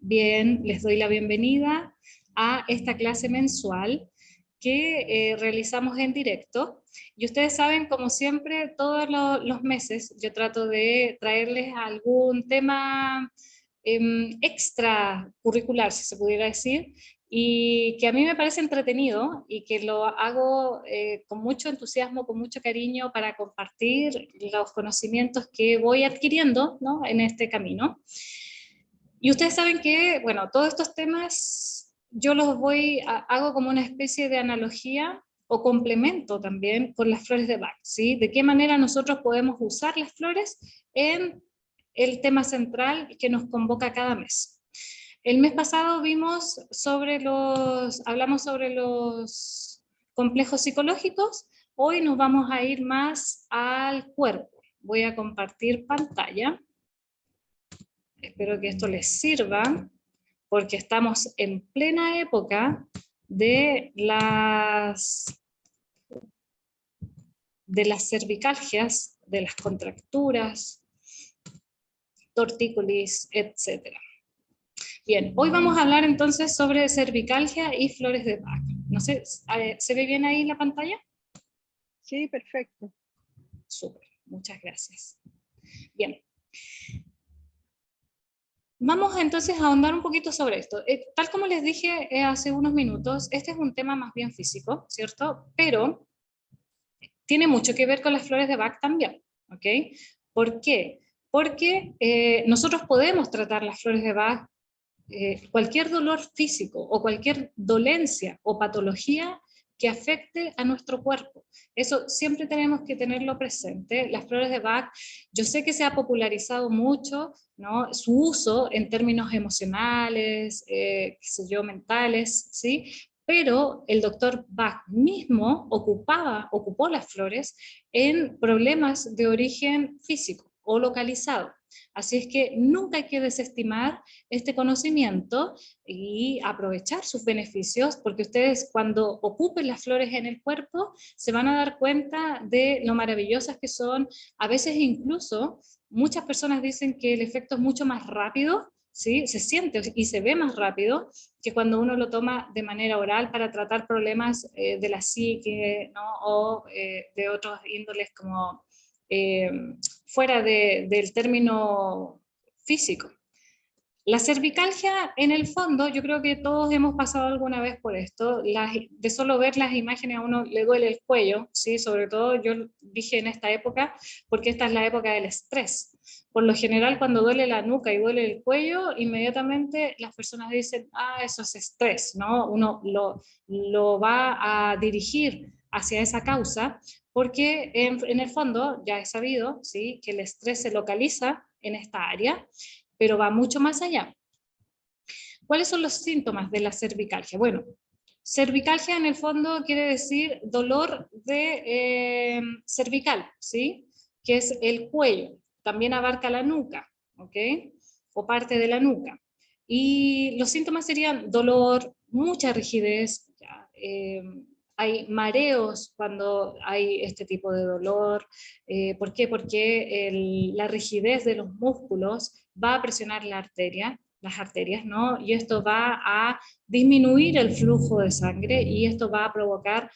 Bien, les doy la bienvenida a esta clase mensual que realizamos en directo. Y ustedes saben, como siempre, todos los meses yo trato de traerles algún tema extra curricular, si se pudiera decir, y que a mí me parece entretenido y que lo hago con mucho entusiasmo, con mucho cariño para compartir los conocimientos que voy adquiriendo, ¿no?, en este camino. Y ustedes saben que, bueno, todos estos temas yo los hago como una especie de analogía o complemento también con las flores de Bach, ¿sí? De qué manera nosotros podemos usar las flores en el tema central que nos convoca cada mes. El mes pasado hablamos sobre los complejos psicológicos. Hoy nos vamos a ir más al cuerpo. Voy a compartir pantalla. Espero que esto les sirva, porque estamos en plena época de las cervicalgias, de las contracturas, tortícolis, etc. Bien, hoy vamos a hablar entonces sobre cervicalgia y flores de Bach. No sé, ¿se ve bien ahí la pantalla? Sí, perfecto. Súper, muchas gracias. Bien. Vamos entonces a ahondar un poquito sobre esto. Tal como les dije hace unos minutos, este es un tema más bien físico, ¿cierto? Pero tiene mucho que ver con las flores de Bach también, ¿ok? ¿Por qué? Porque nosotros podemos tratar las flores de Bach, cualquier dolor físico o cualquier dolencia o patología que afecte a nuestro cuerpo. Eso siempre tenemos que tenerlo presente. Las flores de Bach, yo sé que se ha popularizado mucho, ¿no?, su uso en términos emocionales, qué sé yo, mentales, ¿sí? Pero el doctor Bach mismo ocupó las flores en problemas de origen físico o localizado. Así es que nunca hay que desestimar este conocimiento y aprovechar sus beneficios, porque ustedes cuando ocupen las flores en el cuerpo se van a dar cuenta de lo maravillosas que son. A veces incluso muchas personas dicen que el efecto es mucho más rápido, ¿sí? Se siente y se ve más rápido que cuando uno lo toma de manera oral para tratar problemas de la psique, ¿no?, o de otros índoles como eh, fuera del término físico. La cervicalgia, en el fondo, yo creo que todos hemos pasado alguna vez por esto, de solo ver las imágenes a uno le duele el cuello, ¿sí? Sobre todo yo dije en esta época, porque esta es la época del estrés. Por lo general, cuando duele la nuca y duele el cuello, inmediatamente las personas dicen, eso es estrés, ¿no? Uno lo va a dirigir hacia esa causa, porque en el fondo ya es sabido, ¿sí?, que el estrés se localiza en esta área, pero va mucho más allá. ¿Cuáles son los síntomas de la cervicalgia? Bueno, cervicalgia en el fondo quiere decir dolor de cervical, ¿sí?, que es el cuello. También abarca la nuca, ¿ok?, o parte de la nuca. Y los síntomas serían dolor, mucha rigidez, ¿ya? Hay mareos cuando hay este tipo de dolor. ¿Por qué? Porque la rigidez de los músculos va a presionar las arterias, ¿no? Y esto va a disminuir el flujo de sangre y esto va a provocar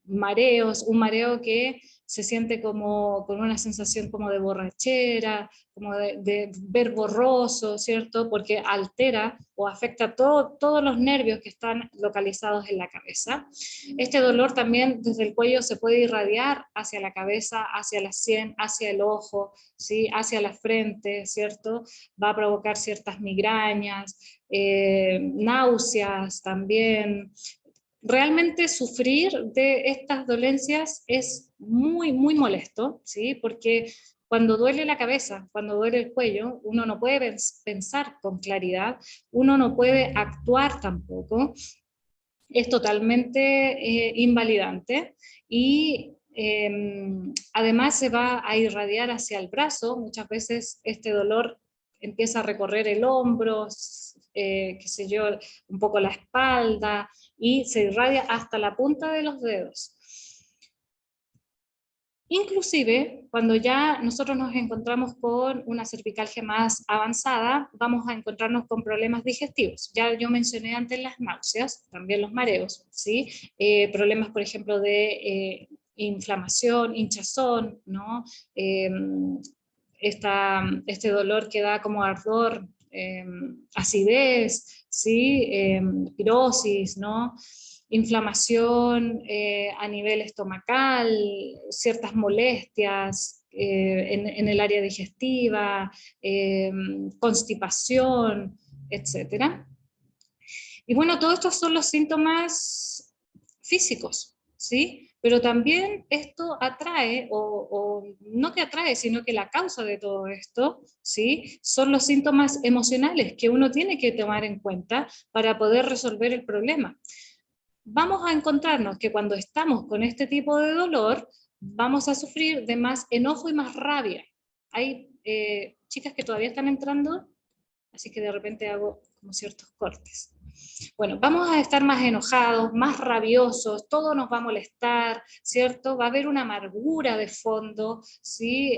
mareos, un mareo que se siente como con una sensación como de borrachera, como de ver borroso, ¿cierto? Porque altera o afecta todos los nervios que están localizados en la cabeza. Este dolor también desde el cuello se puede irradiar hacia la cabeza, hacia la sien, hacia el ojo, ¿sí?, hacia la frente, ¿cierto? Va a provocar ciertas migrañas, náuseas también. Realmente sufrir de estas dolencias es muy, muy molesto, ¿sí? Porque cuando duele la cabeza, cuando duele el cuello, uno no puede pensar con claridad, uno no puede actuar tampoco, es totalmente invalidante y además se va a irradiar hacia el brazo. Muchas veces este dolor empieza a recorrer el hombro, qué sé yo, un poco la espalda y se irradia hasta la punta de los dedos. Inclusive, cuando ya nosotros nos encontramos con una cervicalgia más avanzada, vamos a encontrarnos con problemas digestivos. Ya yo mencioné antes las náuseas, también los mareos, ¿sí? Problemas, por ejemplo, de inflamación, hinchazón, ¿no? Este dolor que da como ardor, acidez, ¿sí? Pirosis, ¿no? Inflamación a nivel estomacal, ciertas molestias en el área digestiva, constipación, etcétera. Y bueno, todos estos son los síntomas físicos, ¿sí? Pero también esto atrae, o no que atrae, sino que la causa de todo esto, ¿sí? Son los síntomas emocionales que uno tiene que tomar en cuenta para poder resolver el problema. Vamos a encontrarnos que cuando estamos con este tipo de dolor, vamos a sufrir de más enojo y más rabia. Hay chicas que todavía están entrando, así que de repente hago como ciertos cortes. Bueno, vamos a estar más enojados, más rabiosos, todo nos va a molestar, ¿cierto? Va a haber una amargura de fondo, ¿sí?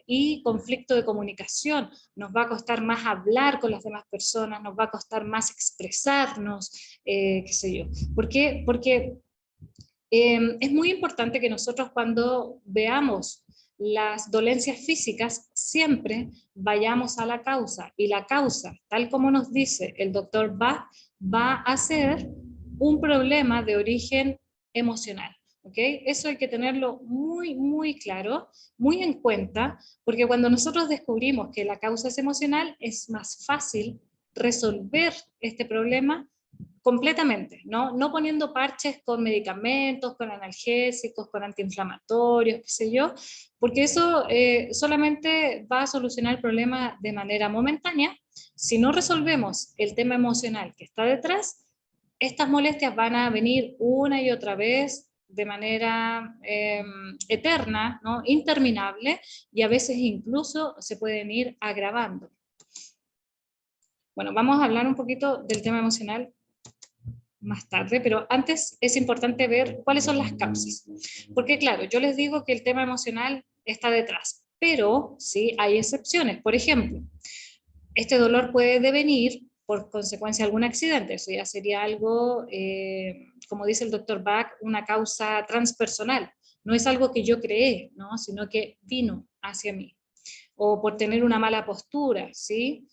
Y conflicto de comunicación. Nos va a costar más hablar con las demás personas, nos va a costar más expresarnos, qué sé yo. ¿Por qué? Porque es muy importante que nosotros cuando veamos las dolencias físicas, siempre vayamos a la causa, y la causa, tal como nos dice el doctor Bach, va a ser un problema de origen emocional. ¿Okay? Eso hay que tenerlo muy, muy claro, muy en cuenta, porque cuando nosotros descubrimos que la causa es emocional, es más fácil resolver este problema completamente, ¿no? No poniendo parches con medicamentos, con analgésicos, con antiinflamatorios, qué sé yo, porque eso solamente va a solucionar el problema de manera momentánea. Si no resolvemos el tema emocional que está detrás, estas molestias van a venir una y otra vez de manera eterna, ¿no? Interminable, y a veces incluso se pueden ir agravando. Bueno, vamos a hablar un poquito del tema emocional más tarde, pero antes es importante ver cuáles son las causas. Porque claro, yo les digo que el tema emocional está detrás, pero sí hay excepciones. Por ejemplo, este dolor puede devenir por consecuencia de algún accidente. Eso ya sería algo, como dice el doctor Bach, una causa transpersonal. No es algo que yo creé, ¿no? Sino que vino hacia mí. O por tener una mala postura, ¿sí?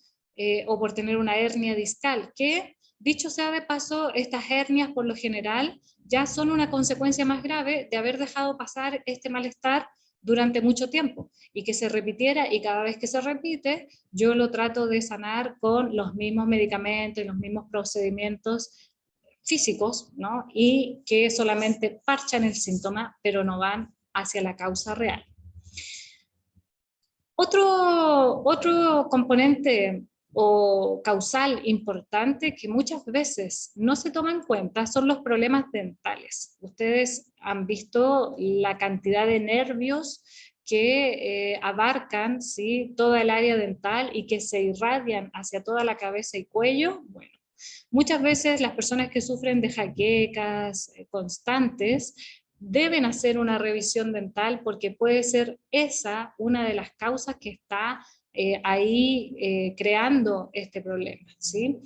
O por tener una hernia discal, que, dicho sea de paso, estas hernias por lo general ya son una consecuencia más grave de haber dejado pasar este malestar durante mucho tiempo, y que se repitiera, y cada vez que se repite, yo lo trato de sanar con los mismos medicamentos y los mismos procedimientos físicos, ¿no? Y que solamente parchan el síntoma, pero no van hacia la causa real. Otro componente o causal importante que muchas veces no se toma en cuenta son los problemas dentales. Ustedes han visto la cantidad de nervios que abarcan, ¿sí?, toda el área dental y que se irradian hacia toda la cabeza y cuello. Bueno, muchas veces las personas que sufren de jaquecas constantes deben hacer una revisión dental, porque puede ser esa una de las causas que está ahí creando este problema, ¿sí?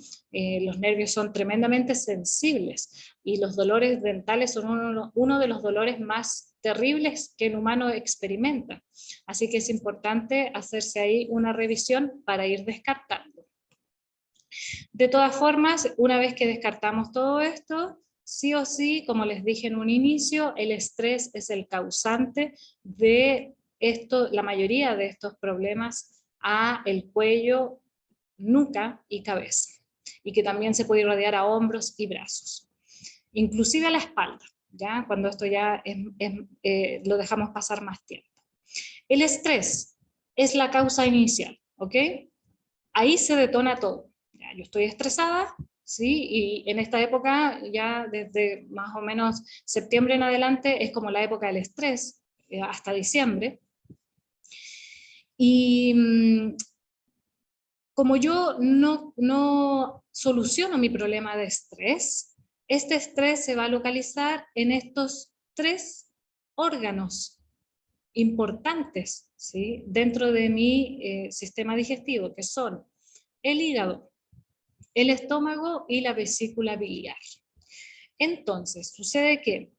Los nervios son tremendamente sensibles, y los dolores dentales son uno de los dolores más terribles que el humano experimenta. Así que es importante hacerse ahí una revisión para ir descartando. De todas formas, una vez que descartamos todo esto, sí o sí, como les dije en un inicio, el estrés es el causante de esto, la mayoría de estos problemas a el cuello, nuca y cabeza, y que también se puede irradiar a hombros y brazos, inclusive a la espalda, ¿ya? Cuando esto ya lo dejamos pasar más tiempo. El estrés es la causa inicial, ¿ok? Ahí se detona todo. Ya, yo estoy estresada, ¿sí? Y en esta época, ya desde más o menos septiembre en adelante, es como la época del estrés, hasta diciembre. Y como yo no soluciono mi problema de estrés, este estrés se va a localizar en estos tres órganos importantes, ¿sí?, dentro de mi sistema digestivo, que son el hígado, el estómago y la vesícula biliar. Entonces, sucede que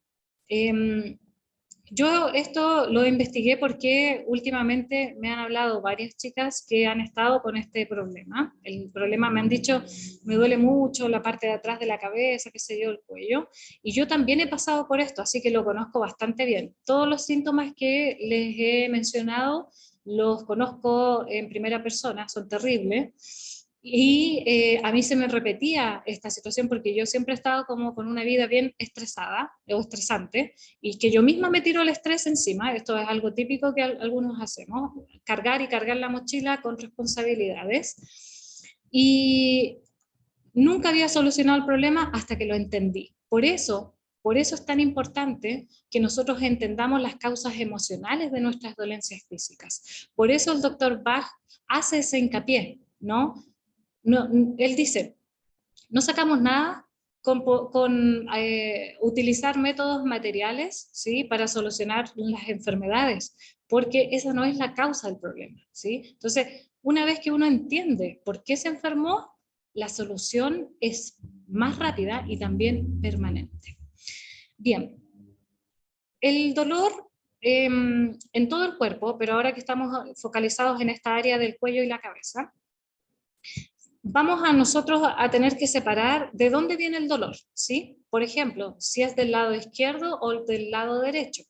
yo esto lo investigué porque últimamente me han hablado varias chicas que han estado con este problema. El problema, me han dicho, me duele mucho la parte de atrás de la cabeza, qué sé yo, el cuello. Y yo también he pasado por esto, así que lo conozco bastante bien. Todos los síntomas que les he mencionado los conozco en primera persona, son terribles. Y a mí se me repetía esta situación porque yo siempre he estado como con una vida bien estresada o estresante, y que yo misma me tiro el estrés encima. Esto es algo típico que algunos hacemos, cargar y cargar la mochila con responsabilidades. Y nunca había solucionado el problema hasta que lo entendí. Por eso es tan importante que nosotros entendamos las causas emocionales de nuestras dolencias físicas. Por eso el doctor Bach hace ese hincapié, ¿no? No, él dice, no sacamos nada con utilizar métodos materiales, ¿sí?, para solucionar las enfermedades, porque esa no es la causa del problema, ¿sí? Entonces, una vez que uno entiende por qué se enfermó, la solución es más rápida y también permanente. Bien, el dolor en todo el cuerpo, pero ahora que estamos focalizados en esta área del cuello y la cabeza, vamos a nosotros a tener que separar de dónde viene el dolor, ¿sí? Por ejemplo, si es del lado izquierdo o del lado derecho.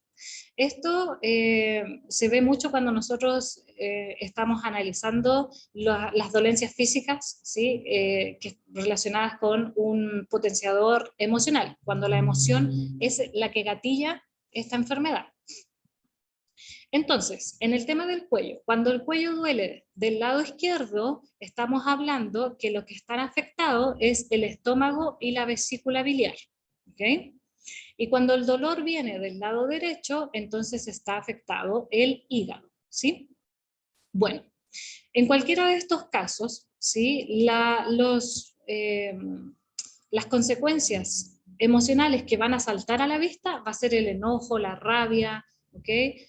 Esto se ve mucho cuando nosotros estamos analizando las dolencias físicas, ¿sí?, relacionadas con un potenciador emocional, cuando la emoción es la que gatilla esta enfermedad. Entonces, en el tema del cuello, cuando el cuello duele del lado izquierdo, estamos hablando que lo que están afectados es el estómago y la vesícula biliar, ¿ok? Y cuando el dolor viene del lado derecho, entonces está afectado el hígado, ¿sí? Bueno, en cualquiera de estos casos, ¿sí?, las consecuencias emocionales que van a saltar a la vista va a ser el enojo, la rabia, ¿okay?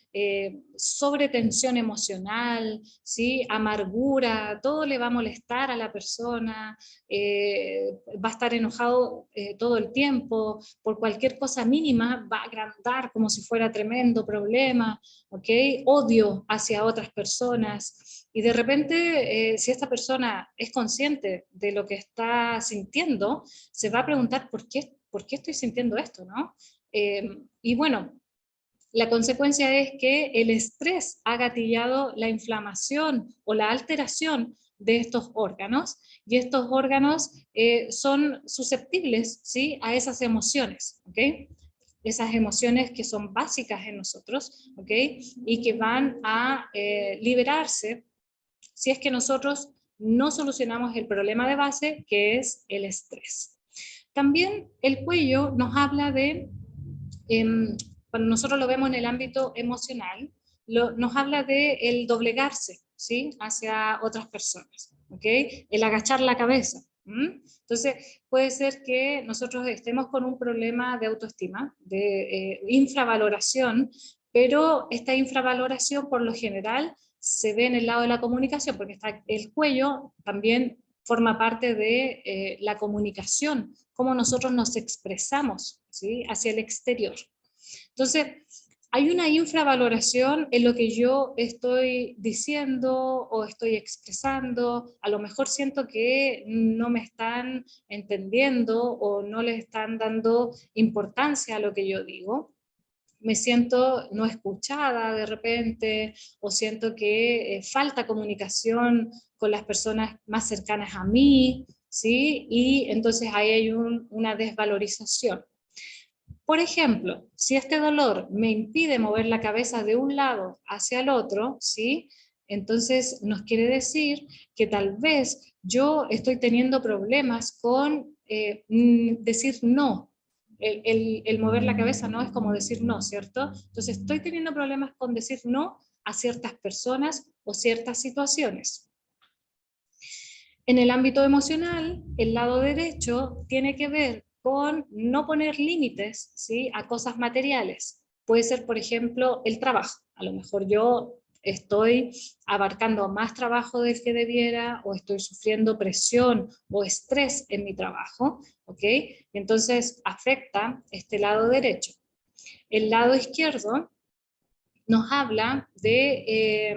Sobretensión emocional, ¿sí?, amargura, todo le va a molestar a la persona, va a estar enojado todo el tiempo, por cualquier cosa mínima va a agrandar como si fuera tremendo problema, ¿okay? Odio hacia otras personas, y de repente si esta persona es consciente de lo que está sintiendo, se va a preguntar ¿por qué estoy sintiendo esto?, ¿no? Y bueno, la consecuencia es que el estrés ha gatillado la inflamación o la alteración de estos órganos, y estos órganos son susceptibles, ¿sí?, a esas emociones, ¿ok? Esas emociones que son básicas en nosotros, ¿ok? Y que van a liberarse si es que nosotros no solucionamos el problema de base, que es el estrés. También el cuello nos habla de... cuando nosotros lo vemos en el ámbito emocional, nos habla de el doblegarse, ¿sí?, hacia otras personas, ¿ok? El agachar la cabeza. Entonces, puede ser que nosotros estemos con un problema de autoestima, de infravaloración, pero esta infravaloración por lo general se ve en el lado de la comunicación, porque está el cuello también forma parte de la comunicación, cómo nosotros nos expresamos, ¿sí?, hacia el exterior. Entonces, hay una infravaloración en lo que yo estoy diciendo o estoy expresando. A lo mejor siento que no me están entendiendo o no les están dando importancia a lo que yo digo. Me siento no escuchada de repente, o siento que falta comunicación con las personas más cercanas a mí, ¿sí? Y entonces ahí hay una desvalorización. Por ejemplo, si este dolor me impide mover la cabeza de un lado hacia el otro, ¿sí?, entonces nos quiere decir que tal vez yo estoy teniendo problemas con decir no. El mover la cabeza no es como decir no, ¿cierto? Entonces estoy teniendo problemas con decir no a ciertas personas o ciertas situaciones. En el ámbito emocional, el lado derecho tiene que ver con no poner límites, ¿sí?, a cosas materiales. Puede ser, por ejemplo, el trabajo. A lo mejor yo estoy abarcando más trabajo del que debiera, o estoy sufriendo presión o estrés en mi trabajo, ¿ok? Entonces afecta este lado derecho. El lado izquierdo nos habla de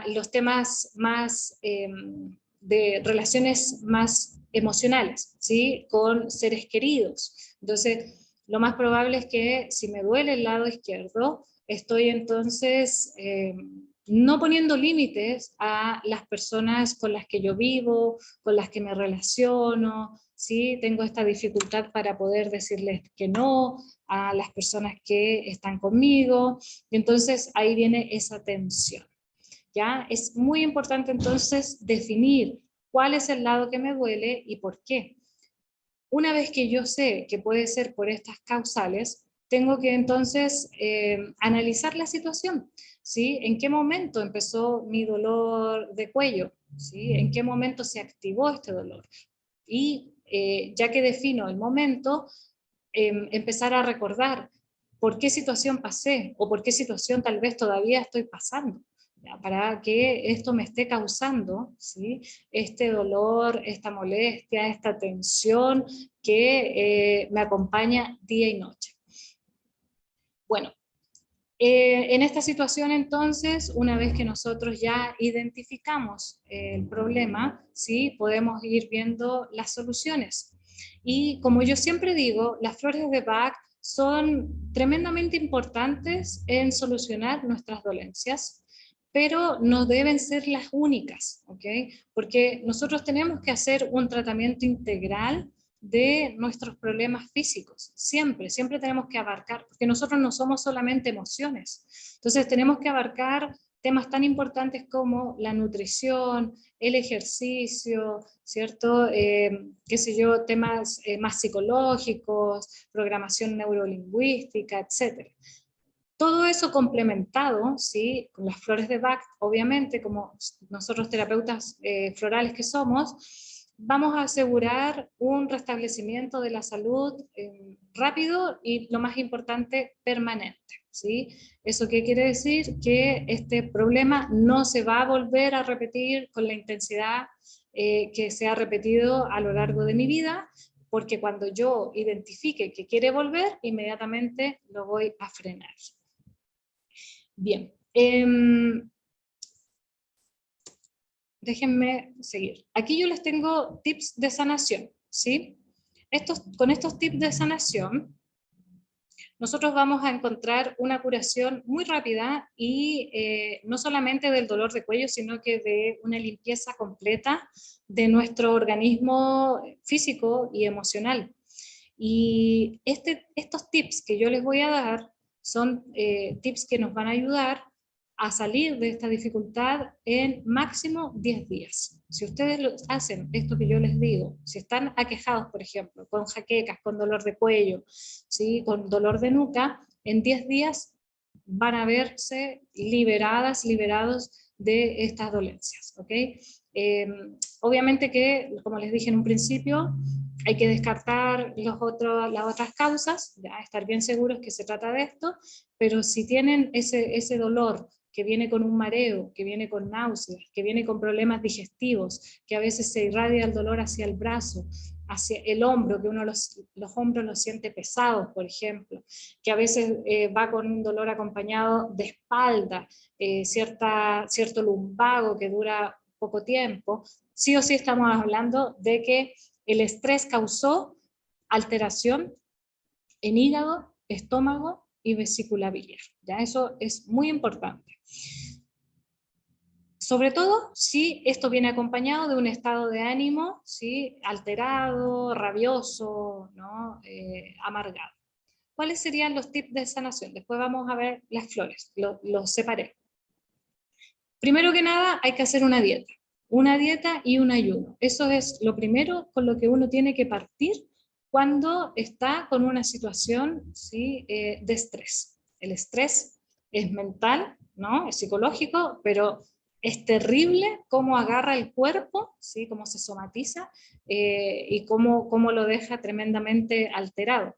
los temas más de relaciones más emocionales, ¿sí? Con seres queridos. Entonces, lo más probable es que si me duele el lado izquierdo, estoy entonces no poniendo límites a las personas con las que yo vivo, con las que me relaciono, ¿sí? Tengo esta dificultad para poder decirles que no a las personas que están conmigo, y entonces ahí viene esa tensión. ¿Ya? Es muy importante entonces definir cuál es el lado que me duele y por qué. Una vez que yo sé que puede ser por estas causales, tengo que entonces analizar la situación, ¿sí? ¿En qué momento empezó mi dolor de cuello? ¿Sí? ¿En qué momento se activó este dolor? Y ya que defino el momento, empezar a recordar por qué situación pasé o por qué situación tal vez todavía estoy pasando, ¿ya? Para que esto me esté causando, ¿sí? Este dolor, esta molestia, esta tensión que me acompaña día y noche. Bueno, en esta situación entonces, una vez que nosotros ya identificamos el problema, ¿sí? Podemos ir viendo las soluciones. Y como yo siempre digo, las flores de Bach son tremendamente importantes en solucionar nuestras dolencias, pero no deben ser las únicas, ¿ok? Porque nosotros tenemos que hacer un tratamiento integral de nuestros problemas físicos, siempre, siempre tenemos que abarcar, porque nosotros no somos solamente emociones, entonces tenemos que abarcar temas tan importantes como la nutrición, el ejercicio, ¿cierto? Qué sé yo, temas más psicológicos, programación neurolingüística, etc. Todo eso complementado, ¿sí? Con las flores de Bach, obviamente, como nosotros terapeutas florales que somos, vamos a asegurar un restablecimiento de la salud rápido y, lo más importante, permanente, ¿sí? ¿Eso qué quiere decir? Que este problema no se va a volver a repetir con la intensidad que se ha repetido a lo largo de mi vida, porque cuando yo identifique que quiere volver, inmediatamente lo voy a frenar. Bien, déjenme seguir. Aquí yo les tengo tips de sanación, ¿sí? Con estos tips de sanación, nosotros vamos a encontrar una curación muy rápida y no solamente del dolor de cuello, sino que de una limpieza completa de nuestro organismo físico y emocional. Y estos tips que yo les voy a dar son tips que nos van a ayudar a salir de esta dificultad en máximo 10 días. Si ustedes hacen esto que yo les digo, si están aquejados, por ejemplo, con jaquecas, con dolor de cuello, ¿sí? Con dolor de nuca, en 10 días van a verse liberadas, liberados de estas dolencias, ¿ok? Obviamente que, como les dije en un principio, hay que descartar las otras causas, ya estar bien seguros que se trata de esto, pero si tienen ese dolor que viene con un mareo, que viene con náuseas, que viene con problemas digestivos, que a veces se irradia el dolor hacia el brazo, hacia el hombro, que uno los hombros los siente pesados, por ejemplo, que a veces va con un dolor acompañado de espalda, cierto lumbago que dura poco tiempo, sí o sí estamos hablando de que el estrés causó alteración en hígado, estómago y vesícula biliar. ¿Ya? Eso es muy importante. Sobre todo si esto viene acompañado de un estado de ánimo, ¿sí? Alterado, rabioso, ¿no? Amargado. ¿Cuáles serían los tips de sanación? Después vamos a ver las flores, los separé. Primero que nada hay que hacer una dieta y un ayuno. Eso es lo primero con lo que uno tiene que partir cuando está con una situación, ¿sí? De estrés. El estrés es mental, ¿no? Es psicológico, pero es terrible cómo agarra el cuerpo, ¿sí? Cómo se somatiza y cómo lo deja tremendamente alterado.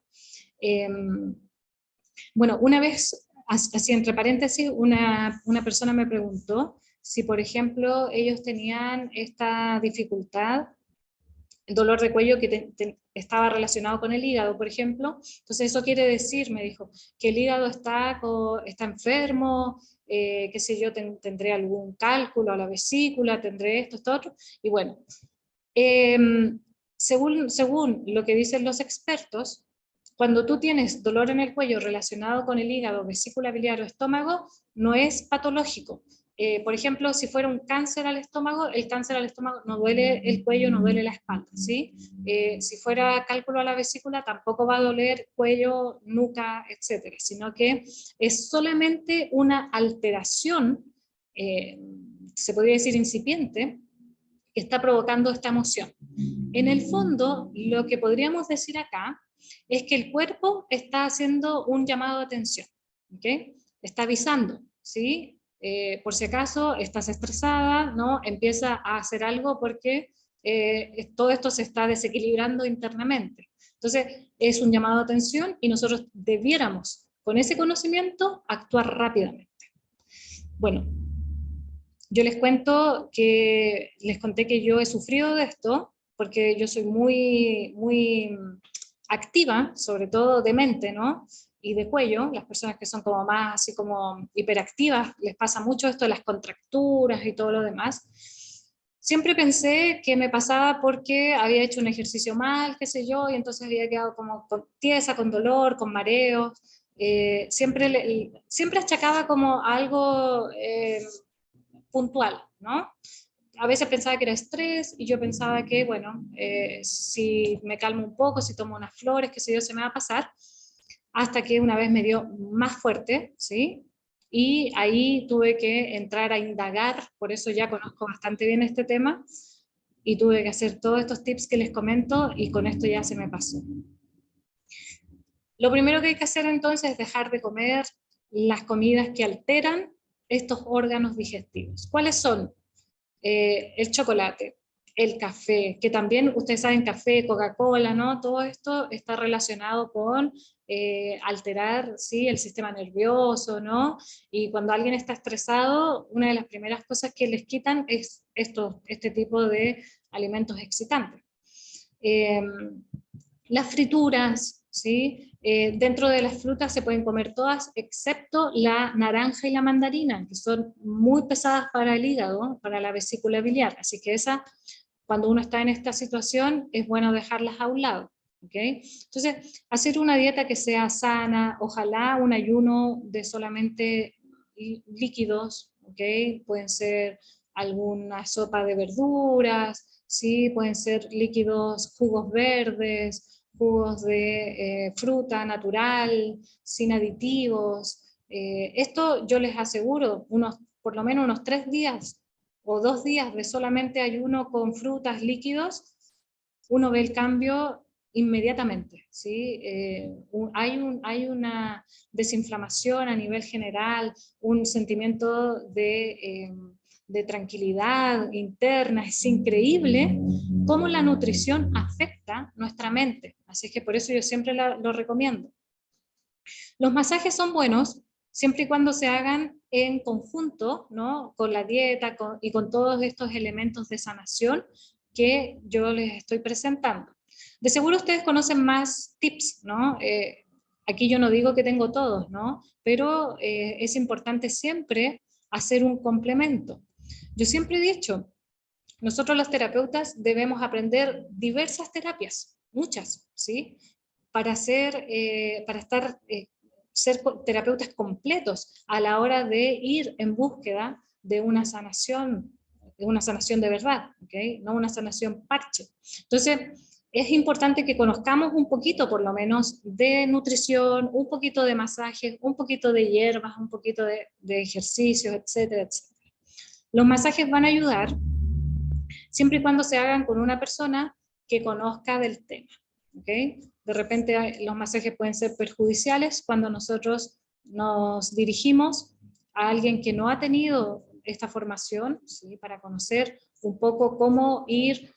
Bueno, una vez así entre paréntesis, una persona me preguntó si, por ejemplo, ellos tenían esta dificultad, el dolor de cuello que estaba relacionado con el hígado, por ejemplo. Entonces eso quiere decir, me dijo, que el hígado está enfermo, qué sé yo, tendré algún cálculo a la vesícula, tendré esto, otro. Y bueno, según lo que dicen los expertos, cuando tú tienes dolor en el cuello relacionado con el hígado, vesícula biliar o estómago, no es patológico. Por ejemplo, si fuera un cáncer al estómago, el cáncer al estómago no duele el cuello, no duele la espalda, ¿sí? Si fuera cálculo a la vesícula, tampoco va a doler cuello, nuca, etcétera, sino que es solamente una alteración, se podría decir incipiente, que está provocando esta emoción. En el fondo, lo que podríamos decir acá es que el cuerpo está haciendo un llamado de atención, ¿okay? Está avisando, ¿sí? Por si acaso estás estresada, ¿no? Empieza a hacer algo porque todo esto se está desequilibrando internamente. Entonces, es un llamado de atención y nosotros debiéramos, con ese conocimiento, actuar rápidamente. Bueno, yo les conté que yo he sufrido de esto, porque yo soy muy activa, sobre todo de mente, ¿no? Y de cuello. Las personas que son como más así como hiperactivas, les pasa mucho esto de las contracturas y todo lo demás. Siempre pensé que me pasaba porque había hecho un ejercicio mal, qué sé yo, y entonces había quedado como tiesa, con dolor, con mareos. Siempre achacaba como algo puntual, ¿no? A veces pensaba que era estrés y yo pensaba que, bueno, si me calmo un poco, si tomo unas flores, qué sé yo, se me va a pasar, hasta que una vez me dio más fuerte, ¿sí? Y ahí tuve que entrar a indagar, por eso ya conozco bastante bien este tema, y tuve que hacer todos estos tips que les comento, y con esto ya se me pasó. Lo primero que hay que hacer entonces es dejar de comer las comidas que alteran estos órganos digestivos. ¿Cuáles son? El chocolate, el café, que también ustedes saben, café, Coca-Cola, ¿no? Todo esto está relacionado con alterar, ¿sí? El sistema nervioso, ¿no? Y cuando alguien está estresado, una de las primeras cosas que les quitan es este tipo de alimentos excitantes. Las frituras, ¿sí? Dentro de las frutas se pueden comer todas, excepto la naranja y la mandarina, que son muy pesadas para el hígado, para la vesícula biliar. Así que cuando uno está en esta situación, es bueno dejarlas a un lado. ¿Okay? Entonces, hacer una dieta que sea sana, ojalá un ayuno de solamente líquidos, ¿okay? Pueden ser alguna sopa de verduras, ¿sí? Pueden ser líquidos, jugos verdes, jugos de fruta natural, sin aditivos. Esto yo les aseguro, por lo menos unos 3 días o 2 días de solamente ayuno con frutas, líquidos, uno ve el cambio inmediatamente, ¿sí? Hay una desinflamación a nivel general, un sentimiento de tranquilidad interna. Es increíble cómo la nutrición afecta nuestra mente, así que por eso yo siempre lo recomiendo. Los masajes son buenos siempre y cuando se hagan en conjunto, ¿no? Con la dieta y con todos estos elementos de sanación que yo les estoy presentando. De seguro ustedes conocen más tips, ¿no? Aquí yo no digo que tengo todos, ¿no? Pero es importante siempre hacer un complemento. Yo siempre he dicho, nosotros los terapeutas debemos aprender diversas terapias, muchas, ¿sí? Para estar ser terapeutas completos a la hora de ir en búsqueda de una sanación de verdad, ¿okay? No una sanación parche. Entonces, es importante que conozcamos un poquito, por lo menos, de nutrición, un poquito de masajes, un poquito de hierbas, un poquito de ejercicios, etcétera, etcétera. Los masajes van a ayudar siempre y cuando se hagan con una persona que conozca del tema, ¿okay? De repente los masajes pueden ser perjudiciales cuando nosotros nos dirigimos a alguien que no ha tenido esta formación, ¿sí? Para conocer un poco cómo ir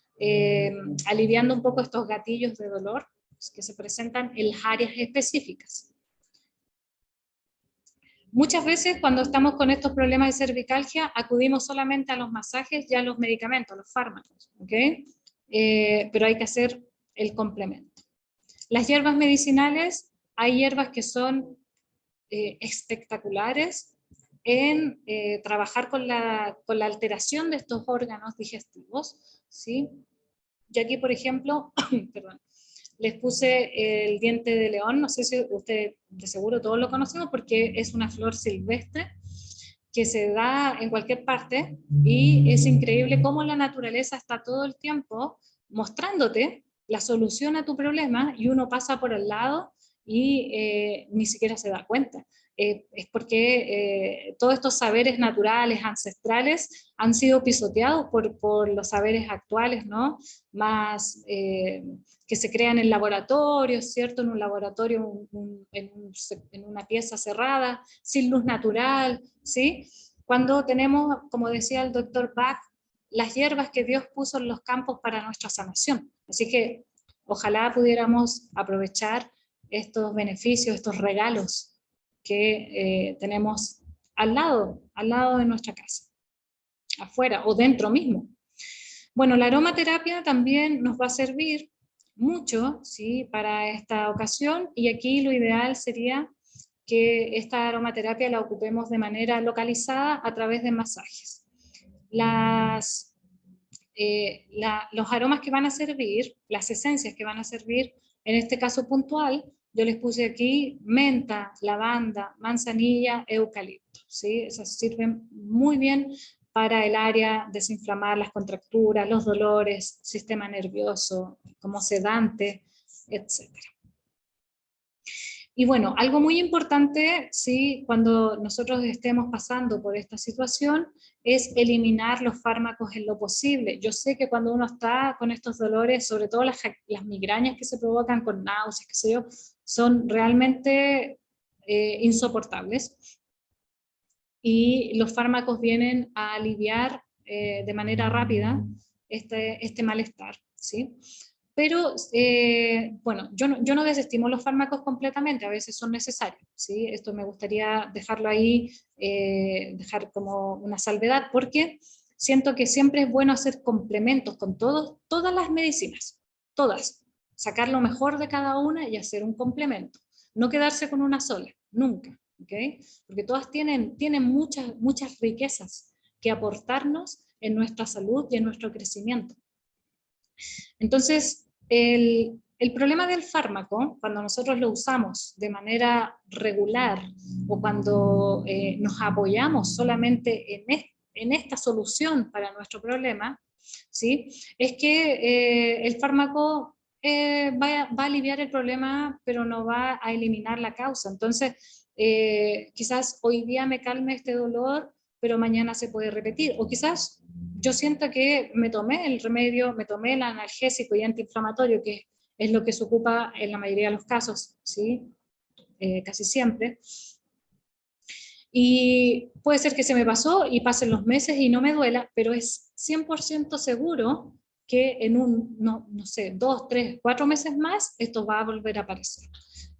aliviando un poco estos gatillos de dolor que se presentan en las áreas específicas. Muchas veces cuando estamos con estos problemas de cervicalgia, acudimos solamente a los masajes y a los medicamentos, a los fármacos, ¿ok? Pero hay que hacer el complemento. Las hierbas medicinales, hay hierbas que son espectaculares en trabajar con la alteración de estos órganos digestivos, ¿sí? Yo aquí, por ejemplo, perdón, les puse el diente de león, no sé si ustedes de seguro todos lo conocemos porque es una flor silvestre que se da en cualquier parte y es increíble cómo la naturaleza está todo el tiempo mostrándote la solución a tu problema y uno pasa por el lado y ni siquiera se da cuenta. Es porque todos estos saberes naturales, ancestrales, han sido pisoteados por los saberes actuales, ¿no? Más que se crean en laboratorios, ¿cierto? En un laboratorio, en una pieza cerrada, sin luz natural, ¿sí? Cuando tenemos, como decía el doctor Bach, las hierbas que Dios puso en los campos para nuestra sanación. Así que ojalá pudiéramos aprovechar estos beneficios, estos regalos que tenemos al lado de nuestra casa, afuera o dentro mismo. Bueno, la aromaterapia también nos va a servir mucho, ¿sí?, para esta ocasión, y aquí lo ideal sería que esta aromaterapia la ocupemos de manera localizada a través de masajes. Los aromas que van a servir, las esencias que van a servir, en este caso puntual, yo les puse aquí menta, lavanda, manzanilla, eucalipto, ¿sí? Esas sirven muy bien para el área, desinflamar las contracturas, los dolores, sistema nervioso, como sedante, etc. Y bueno, algo muy importante, ¿sí?, cuando nosotros estemos pasando por esta situación, es eliminar los fármacos en lo posible. Yo sé que cuando uno está con estos dolores, sobre todo las migrañas que se provocan con náuseas, qué sé yo, son realmente insoportables. Y los fármacos vienen a aliviar de manera rápida este malestar, ¿sí? Pero, bueno, yo no desestimo los fármacos completamente, a veces son necesarios, ¿sí? Esto me gustaría dejarlo ahí, dejar como una salvedad, porque siento que siempre es bueno hacer complementos con todas las medicinas, todas, sacar lo mejor de cada una y hacer un complemento, no quedarse con una sola, nunca, ¿ok? Porque todas tienen muchas riquezas que aportarnos en nuestra salud y en nuestro crecimiento. Entonces, el problema del fármaco, cuando nosotros lo usamos de manera regular o cuando nos apoyamos solamente en esta solución para nuestro problema, ¿sí?, es que el fármaco va a aliviar el problema, pero no va a eliminar la causa. Entonces, quizás hoy día me calme este dolor, pero mañana se puede repetir. O quizás yo siento que me tomé el remedio, me tomé el analgésico y antiinflamatorio, que es lo que se ocupa en la mayoría de los casos, ¿sí? Casi siempre. Y puede ser que se me pasó y pasen los meses y no me duela, pero es 100% seguro que en no sé, 2, 3, 4 meses más, esto va a volver a aparecer.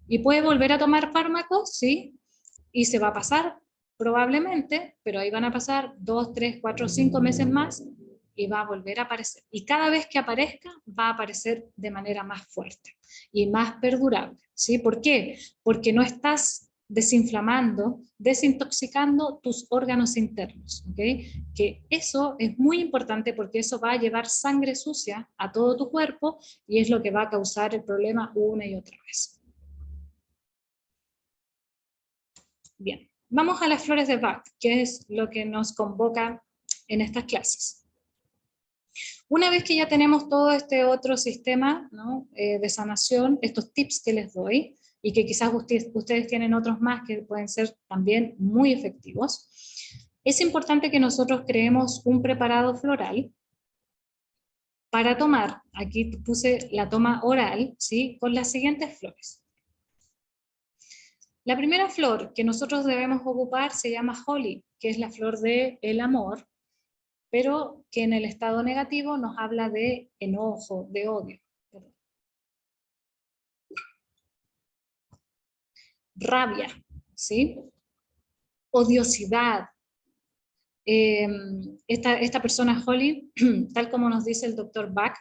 Y puede volver a tomar fármacos, ¿sí? Y se va a pasar, probablemente, pero ahí van a pasar 2, 3, 4, 5 meses más y va a volver a aparecer. Y cada vez que aparezca, va a aparecer de manera más fuerte y más perdurable, ¿sí? ¿Por qué? Porque no estás desinflamando, desintoxicando tus órganos internos, ¿ok? Que eso es muy importante porque eso va a llevar sangre sucia a todo tu cuerpo y es lo que va a causar el problema una y otra vez. Bien, vamos a las flores de Bach, que es lo que nos convoca en estas clases. Una vez que ya tenemos todo este otro sistema, ¿no?, de sanación, estos tips que les doy, y que quizás ustedes tienen otros más que pueden ser también muy efectivos, es importante que nosotros creemos un preparado floral para tomar. Aquí puse la toma oral, ¿sí?, con las siguientes flores. La primera flor que nosotros debemos ocupar se llama Holly, que es la flor del amor, pero que en el estado negativo nos habla de enojo, de odio. Rabia, ¿sí? odiosidad. Esta persona Holly, tal como nos dice el doctor Bach,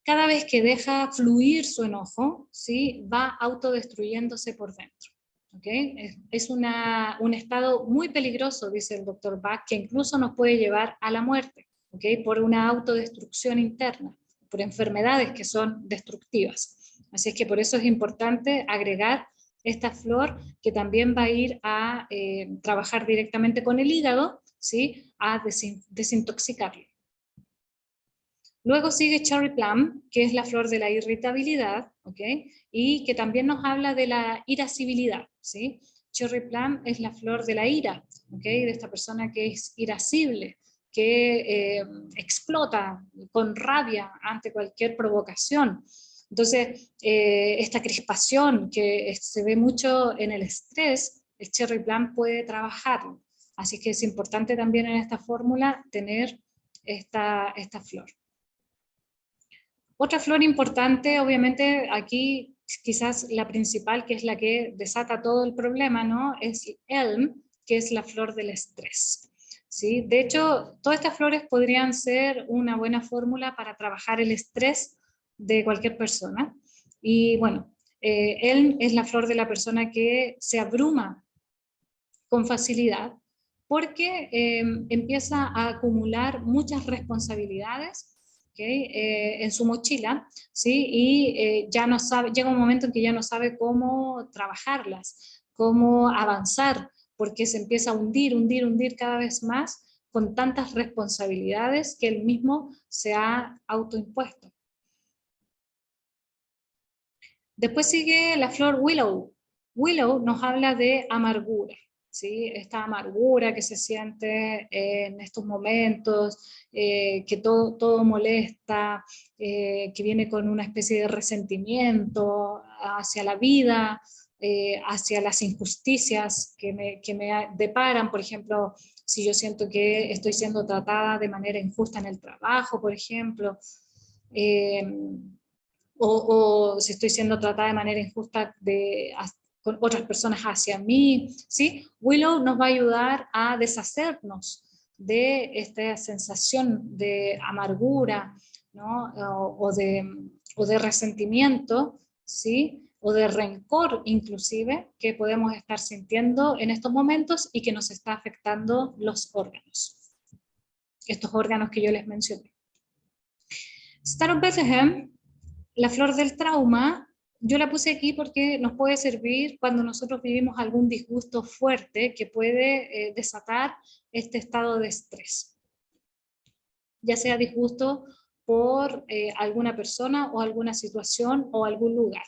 cada vez que deja fluir su enojo, ¿sí?, va autodestruyéndose por dentro. ¿Okay? Es un estado muy peligroso, dice el doctor Bach, que incluso nos puede llevar a la muerte, ¿okay?, por una autodestrucción interna, por enfermedades que son destructivas. Así es que por eso es importante agregar esta flor, que también va a ir a trabajar directamente con el hígado, ¿sí?, a desintoxicarlo. Luego sigue Cherry Plum, que es la flor de la irritabilidad, ¿okay?, y que también nos habla de la irascibilidad, ¿sí? Cherry Plum es la flor de la ira, ¿okay?, de esta persona que es irascible, que explota con rabia ante cualquier provocación. Entonces, esta crispación que se ve mucho en el estrés, el Cherry Plum puede trabajarlo. Así que es importante también en esta fórmula tener esta flor. Otra flor importante, obviamente aquí quizás la principal, que es la que desata todo el problema, ¿no?, es Elm, que es la flor del estrés, ¿sí? De hecho, todas estas flores podrían ser una buena fórmula para trabajar el estrés de cualquier persona. Y bueno, Elm es la flor de la persona que se abruma con facilidad, porque empieza a acumular muchas responsabilidades, ¿okay?, en su mochila, ¿sí? Y ya no sabe, llega un momento en que ya no sabe cómo trabajarlas, cómo avanzar, porque se empieza a hundir cada vez más con tantas responsabilidades que él mismo se ha autoimpuesto. Después sigue la flor Willow. Willow nos habla de amargura, ¿sí? Esta amargura que se siente en estos momentos, que todo molesta, que viene con una especie de resentimiento hacia la vida, hacia las injusticias que me deparan. Por ejemplo, si yo siento que estoy siendo tratada de manera injusta en el trabajo, por ejemplo, o si estoy siendo tratada de manera injusta con otras personas hacia mí, ¿sí? Willow nos va a ayudar a deshacernos de esta sensación de amargura, ¿no?, o de resentimiento, ¿sí?, o de rencor inclusive, que podemos estar sintiendo en estos momentos y que nos está afectando los órganos, estos órganos que yo les mencioné. Star of Bethlehem, la flor del trauma, yo la puse aquí porque nos puede servir cuando nosotros vivimos algún disgusto fuerte que puede desatar este estado de estrés. Ya sea disgusto por alguna persona o alguna situación o algún lugar.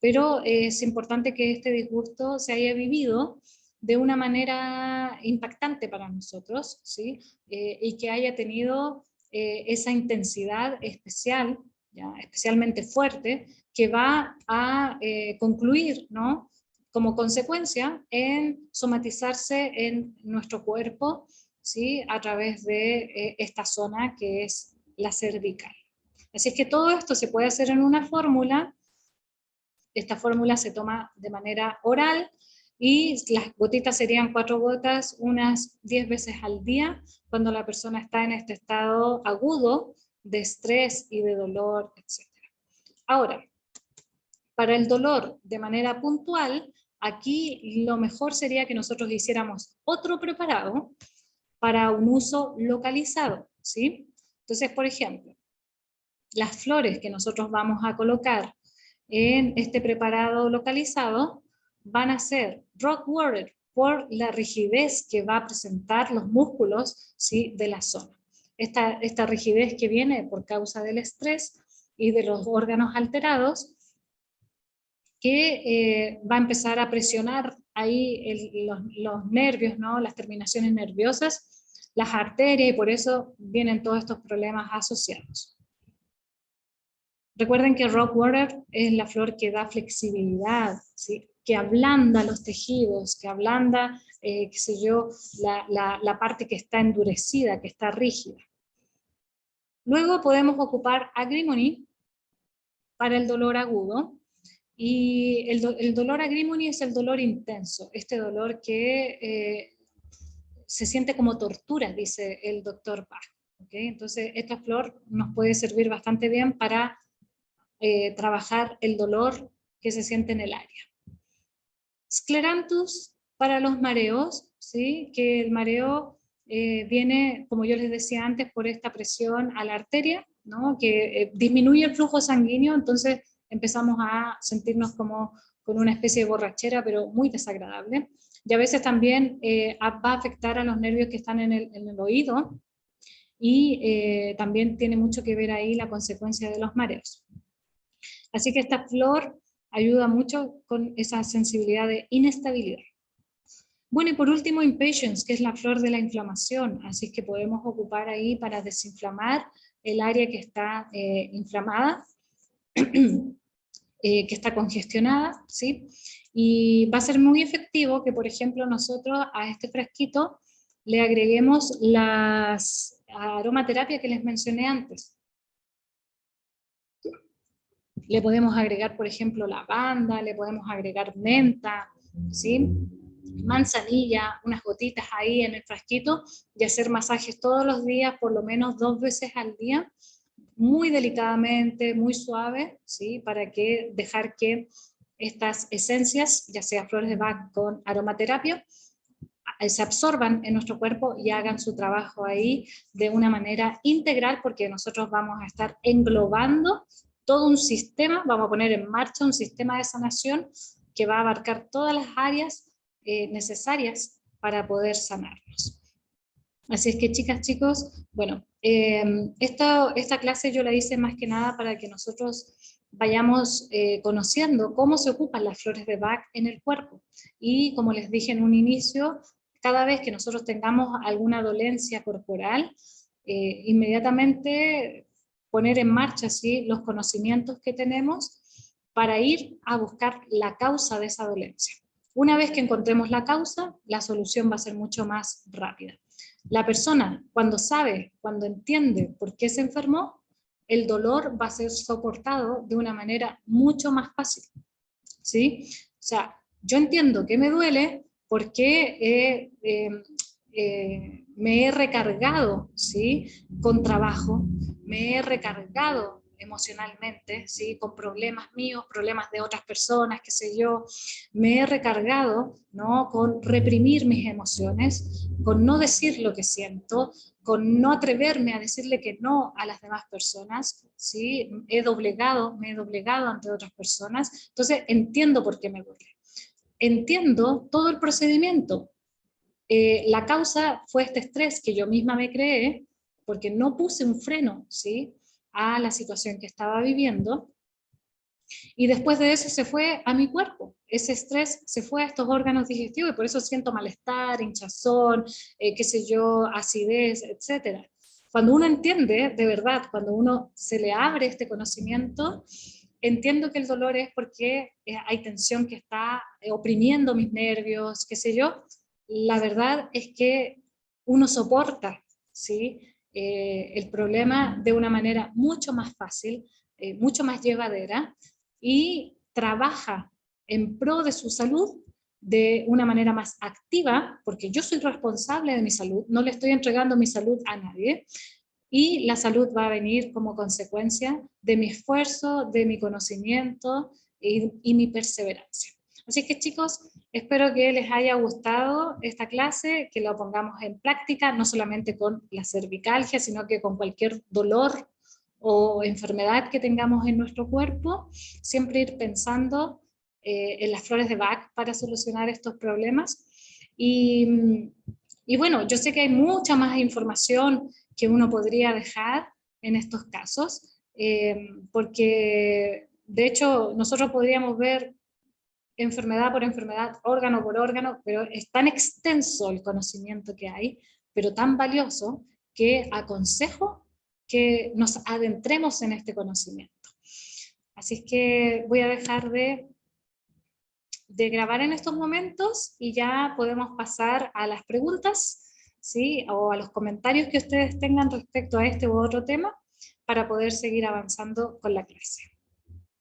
Pero es importante que este disgusto se haya vivido de una manera impactante para nosotros, ¿sí? Y que haya tenido esa intensidad especial, ¿ya?, especialmente fuerte, que va a concluir, ¿no?, como consecuencia en somatizarse en nuestro cuerpo, ¿sí?, a través de esta zona que es la cervical. Así es que todo esto se puede hacer en una fórmula. Esta fórmula se toma de manera oral y las gotitas serían 4 gotas, unas 10 veces al día, cuando la persona está en este estado agudo de estrés y de dolor, etc. Ahora, para el dolor de manera puntual, aquí lo mejor sería que nosotros hiciéramos otro preparado para un uso localizado, ¿sí? Entonces, por ejemplo, las flores que nosotros vamos a colocar en este preparado localizado van a ser rock water, por la rigidez que va a presentar los músculos, ¿sí?, de la zona. Esta rigidez que viene por causa del estrés y de los órganos alterados, que va a empezar a presionar ahí los nervios, ¿no?, las terminaciones nerviosas, las arterias, y por eso vienen todos estos problemas asociados. Recuerden que Rockwater es la flor que da flexibilidad, ¿sí?, que ablanda los tejidos, que ablanda, qué sé yo, la parte que está endurecida, que está rígida. Luego podemos ocupar Agrimony para el dolor agudo, Y el dolor agrimony es el dolor intenso, este dolor que se siente como tortura, dice el doctor Bach. ¿Okay? Entonces, esta flor nos puede servir bastante bien para trabajar el dolor que se siente en el área. Scleranthus para los mareos, ¿sí? Que el mareo viene, como yo les decía antes, por esta presión a la arteria, ¿no? Que disminuye el flujo sanguíneo, entonces empezamos a sentirnos como con una especie de borrachera, pero muy desagradable. Y a veces también va a afectar a los nervios que están en el oído, y también tiene mucho que ver ahí la consecuencia de los mareos. Así que esta flor ayuda mucho con esa sensibilidad de inestabilidad. Bueno, y por último, impatience, que es la flor de la inflamación, así que podemos ocupar ahí para desinflamar el área que está inflamada, que está congestionada, ¿sí? Y va a ser muy efectivo que, por ejemplo, nosotros a este frasquito le agreguemos las aromaterapias que les mencioné antes. Le podemos agregar, por ejemplo, lavanda, le podemos agregar menta, ¿sí? Manzanilla, unas gotitas ahí en el frasquito, y hacer masajes todos los días, por lo menos 2 veces al día, muy delicadamente, muy suave, ¿sí? Para que dejar que estas esencias, ya sea flores de Bach con aromaterapia, se absorban en nuestro cuerpo y hagan su trabajo ahí de una manera integral, porque nosotros vamos a estar englobando todo un sistema, vamos a poner en marcha un sistema de sanación que va a abarcar todas las áreas necesarias para poder sanarnos. Así es que, chicas, chicos, bueno, esta clase yo la hice más que nada para que nosotros vayamos conociendo cómo se ocupan las flores de Bach en el cuerpo. Y como les dije en un inicio, cada vez que nosotros tengamos alguna dolencia corporal, inmediatamente poner en marcha, ¿sí?, los conocimientos que tenemos para ir a buscar la causa de esa dolencia. Una vez que encontremos la causa, la solución va a ser mucho más rápida. La persona, cuando sabe, cuando entiende por qué se enfermó, el dolor va a ser soportado de una manera mucho más fácil, ¿sí? O sea, yo entiendo que me duele porque me he recargado, ¿sí?, con trabajo, me he recargado emocionalmente, ¿sí?, con problemas míos, problemas de otras personas, qué sé yo, me he recargado, ¿no?, con reprimir mis emociones, con no decir lo que siento, con no atreverme a decirle que no a las demás personas, ¿sí? Me he doblegado ante otras personas, entonces entiendo por qué me duele. Entiendo todo el procedimiento. La causa fue este estrés que yo misma me creé, porque no puse un freno, ¿sí?, a la situación que estaba viviendo, y después de eso se fue a mi cuerpo. Ese estrés se fue a estos órganos digestivos, y por eso siento malestar, hinchazón, qué sé yo, acidez, etc. Cuando uno entiende, de verdad, cuando uno se le abre este conocimiento, entiendo que el dolor es porque hay tensión que está oprimiendo mis nervios, qué sé yo. La verdad es que uno soporta, ¿sí?, el problema de una manera mucho más fácil, mucho más llevadera, y trabaja en pro de su salud de una manera más activa, porque yo soy responsable de mi salud, no le estoy entregando mi salud a nadie, y la salud va a venir como consecuencia de mi esfuerzo, de mi conocimiento y mi perseverancia. Así que, chicos, espero que les haya gustado esta clase, que lo pongamos en práctica, no solamente con la cervicalgia, sino que con cualquier dolor o enfermedad que tengamos en nuestro cuerpo, siempre ir pensando en las flores de Bach para solucionar estos problemas. Y bueno, yo sé que hay mucha más información que uno podría dejar en estos casos, porque de hecho nosotros podríamos ver enfermedad por enfermedad, órgano por órgano, pero es tan extenso el conocimiento que hay, pero tan valioso, que aconsejo que nos adentremos en este conocimiento. Así es que voy a dejar de grabar en estos momentos, y ya podemos pasar a las preguntas, ¿sí?, o a los comentarios que ustedes tengan respecto a este u otro tema, para poder seguir avanzando con la clase.